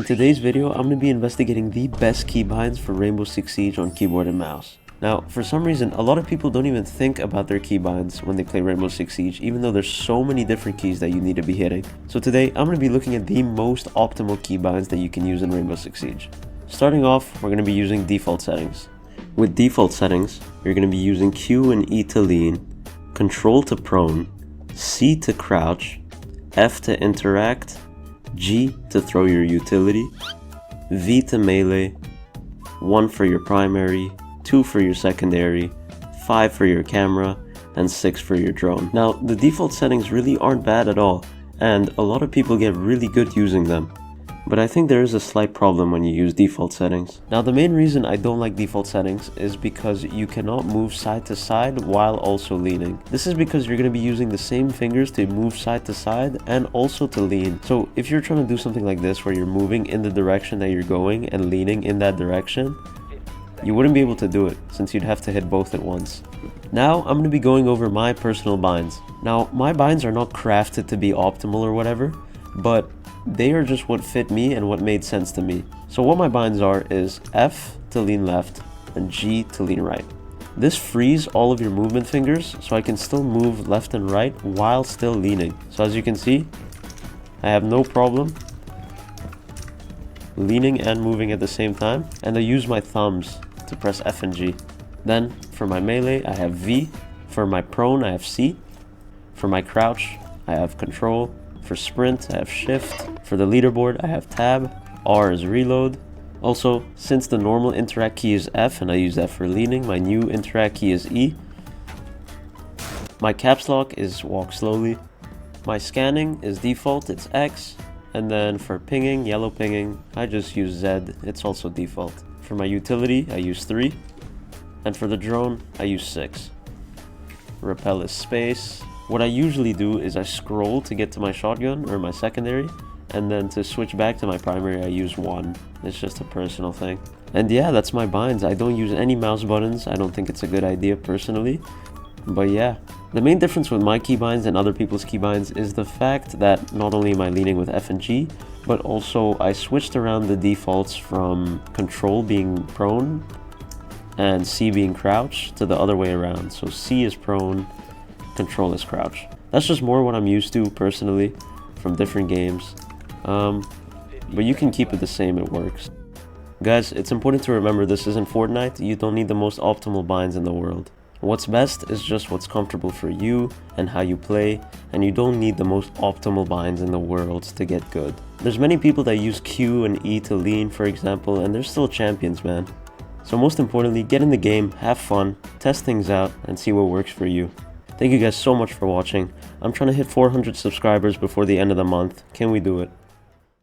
In today's video, I'm going to be investigating the best keybinds for Rainbow Six Siege on keyboard and mouse. Now, for some reason, a lot of people don't even think about their keybinds when they play Rainbow Six Siege, even though there's so many different keys that you need to be hitting. So today, I'm going to be looking at the most optimal keybinds that you can use in Rainbow Six Siege. Starting off, we're going to be using default settings. With default settings, you're going to be using Q and E to lean, Control to prone, C to crouch, F to interact, G to throw your utility, V to melee, 1 for your primary, 2 for your secondary, 5 for your camera, and 6 for your drone. Now, the default settings really aren't bad at all, and a lot of people get really good using them. But I think there is a slight problem when you use default settings. Now, the main reason I don't like default settings is because you cannot move side to side while also leaning. This is because you're going to be using the same fingers to move side to side and also to lean. So if you're trying to do something like this where you're moving in the direction that you're going and leaning in that direction, you wouldn't be able to do it since you'd have to hit both at once. Now I'm going to be going over my personal binds. Now, my binds are not crafted to be optimal or whatever, but they are just what fit me and what made sense to me. So what my binds are is F to lean left and G to lean right. This frees all of your movement fingers so I can still move left and right while still leaning. So as you can see, I have no problem leaning and moving at the same time, and I use my thumbs to press F and G. Then for my melee I have V, for my prone I have C, for my crouch I have Control, for sprint I have shift, for the leaderboard I have tab, R is reload. Also, since the normal interact key is F and I use that for leaning, my new interact key is E. My caps lock is walk slowly. My scanning is default, it's X. And then for pinging, yellow pinging, I just use Z, it's also default. For my utility, I use 3. And for the drone, I use 6. Repel is space. What I usually do is I scroll to get to my shotgun or my secondary, and then to switch back to my primary I use 1. It's just a personal thing. And yeah, that's my binds. I don't use any mouse buttons. I don't think it's a good idea personally. But yeah, the main difference with my keybinds and other people's keybinds is the fact that not only am I leaning with F and G, but also I switched around the defaults from Control being prone and C being crouch to the other way around. So C is prone, Control is crouch. That's just more what I'm used to personally from different games. But you can keep it the same, it works. Guys, it's important to remember this isn't Fortnite. You don't need the most optimal binds in the world. What's best is just what's comfortable for you and how you play, and you don't need the most optimal binds in the world to get good. There's many people that use Q and E to lean, for example, and they're still champions, man. So most importantly, get in the game, have fun, test things out, and see what works for you. Thank you guys so much for watching. I'm trying to hit 400 subscribers before the end of the month. Can we do it?